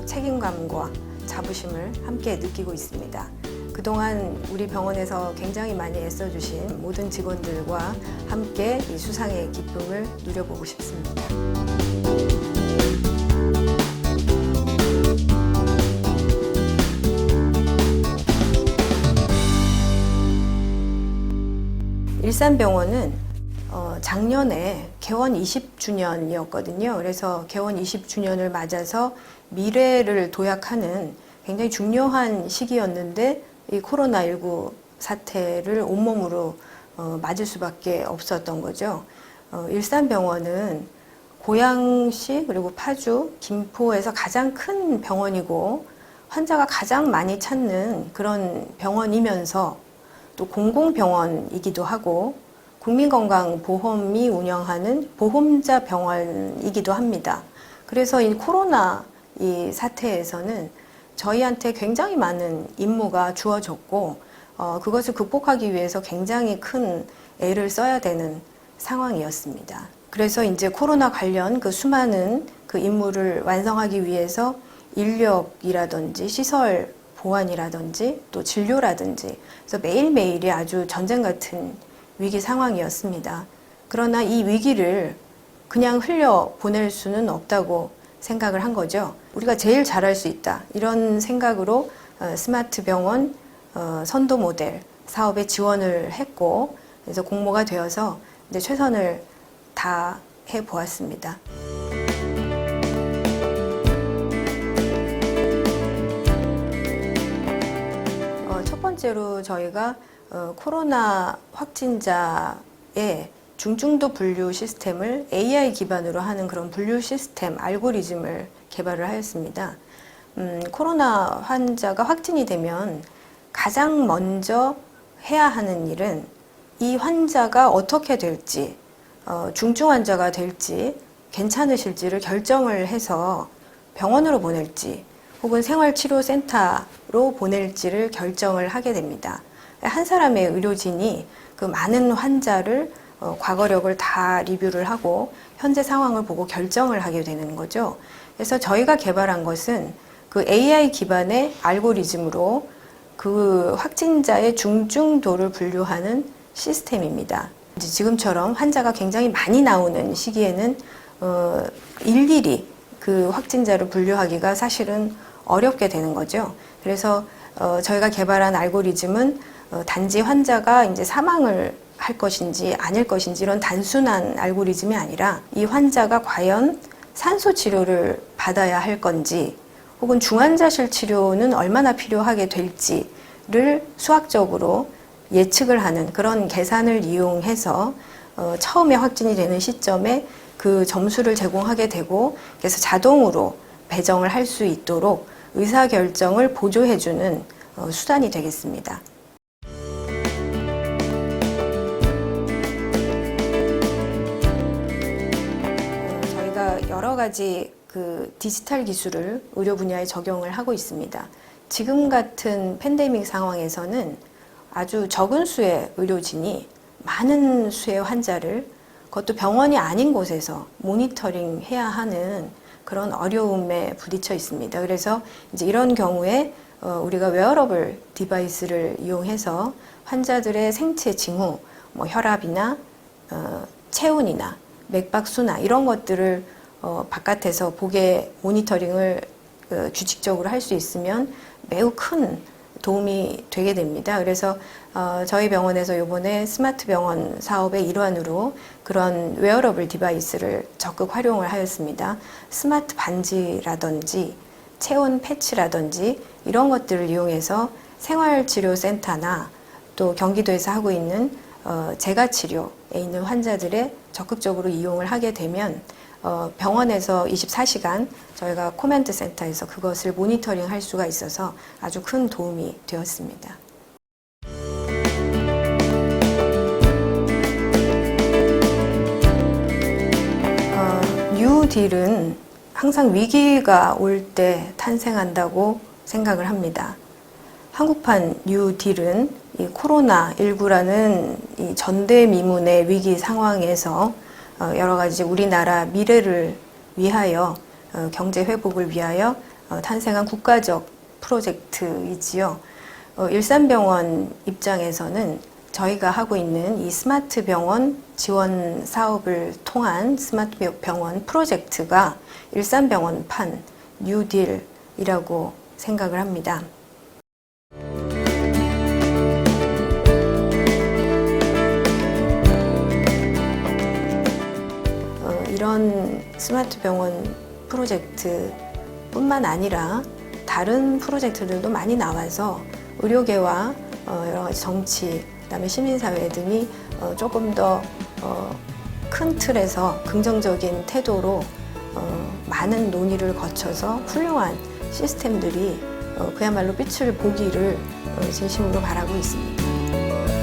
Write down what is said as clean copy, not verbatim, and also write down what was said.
책임감과 자부심을 함께 느끼고 있습니다. 그동안 우리 병원에서 굉장히 많이 애써주신 모든 직원들과 함께 이 수상의 기쁨을 누려보고 싶습니다. 일산병원은 작년에 개원 20주년이었거든요. 그래서 개원 20주년을 맞아서 미래를 도약하는 굉장히 중요한 시기였는데 이 코로나19 사태를 온몸으로 맞을 수밖에 없었던 거죠. 일산병원은 고양시 그리고 파주, 김포에서 가장 큰 병원이고 환자가 가장 많이 찾는 그런 병원이면서 또 공공병원이기도 하고 국민건강보험이 운영하는 보험자 병원이기도 합니다. 그래서 이 코로나 이 사태에서는 저희한테 굉장히 많은 임무가 주어졌고 그것을 극복하기 위해서 굉장히 큰 애를 써야 되는 상황이었습니다. 그래서 이제 코로나 관련 그 수많은 그 임무를 완성하기 위해서 인력이라든지 시설 보완이라든지 또 진료라든지 그래서 매일매일이 아주 전쟁 같은 위기 상황이었습니다. 그러나 이 위기를 그냥 흘려보낼 수는 없다고 생각을 한 거죠. 우리가 제일 잘할 수 있다 이런 생각으로 스마트 병원 선도 모델 사업에 지원을 했고 그래서 공모가 되어서 이제 최선을 다해 보았습니다. 첫 번째로 저희가 코로나 확진자의 중증도 분류 시스템을 AI 기반으로 하는 그런 분류 시스템 알고리즘을 개발을 하였습니다. 코로나 환자가 확진이 되면 가장 먼저 해야 하는 일은 이 환자가 어떻게 될지, 중증 환자가 될지, 괜찮으실지를 결정을 해서 병원으로 보낼지 혹은 생활치료센터로 보낼지를 결정을 하게 됩니다. 한 사람의 의료진이 그 많은 환자를 과거력을 다 리뷰를 하고 현재 상황을 보고 결정을 하게 되는 거죠. 그래서 저희가 개발한 것은 그 AI 기반의 알고리즘으로 그 확진자의 중증도를 분류하는 시스템입니다. 지금처럼 환자가 굉장히 많이 나오는 시기에는 일일이 그 확진자를 분류하기가 사실은 어렵게 되는 거죠. 그래서 저희가 개발한 알고리즘은 단지 환자가 이제 사망을 할 것인지 아닐 것인지 이런 단순한 알고리즘이 아니라 이 환자가 과연 산소 치료를 받아야 할 건지 혹은 중환자실 치료는 얼마나 필요하게 될지를 수학적으로 예측을 하는 그런 계산을 이용해서 처음에 확진이 되는 시점에 그 점수를 제공하게 되고 그래서 자동으로 배정을 할 수 있도록 의사결정을 보조해주는 수단이 되겠습니다. 저희가 여러 가지 그 디지털 기술을 의료 분야에 적용을 하고 있습니다. 지금 같은 팬데믹 상황에서는 아주 적은 수의 의료진이 많은 수의 환자를 그것도 병원이 아닌 곳에서 모니터링 해야 하는 그런 어려움에 부딪혀 있습니다. 그래서 이제 이런 경우에 우리가 웨어러블 디바이스를 이용해서 환자들의 생체 징후, 뭐 혈압이나 체온이나 맥박수나 이런 것들을 바깥에서 보게 모니터링을 규칙적으로 할 수 있으면 매우 큰 도움이 되게 됩니다. 그래서 저희 병원에서 이번에 스마트 병원 사업의 일환으로 그런 웨어러블 디바이스를 적극 활용을 하였습니다. 스마트 반지라든지 체온 패치라든지 이런 것들을 이용해서 생활치료센터나 또 경기도에서 하고 있는 재가치료에 있는 환자들의 적극적으로 이용을 하게 되면 병원에서 24시간 저희가 코멘트 센터에서 그것을 모니터링 할 수가 있어서 아주 큰 도움이 되었습니다. 뉴딜은 항상 위기가 올 때 탄생한다고 생각을 합니다. 한국판 뉴딜은 이 코로나19라는 이 전대미문의 위기 상황에서 여러 가지 우리나라 미래를 위하여 경제 회복을 위하여 탄생한 국가적 프로젝트이지요. 일산병원 입장에서는 저희가 하고 있는 이 스마트 병원 지원 사업을 통한 스마트 병원 프로젝트가 일산병원판 뉴딜이라고 생각을 합니다. 이런 스마트 병원 프로젝트뿐만 아니라 다른 프로젝트들도 많이 나와서 의료계와 여러 가지 정치, 그다음에 시민사회 등이 조금 더 큰 틀에서 긍정적인 태도로 많은 논의를 거쳐서 훌륭한 시스템들이 그야말로 빛을 보기를 진심으로 바라고 있습니다.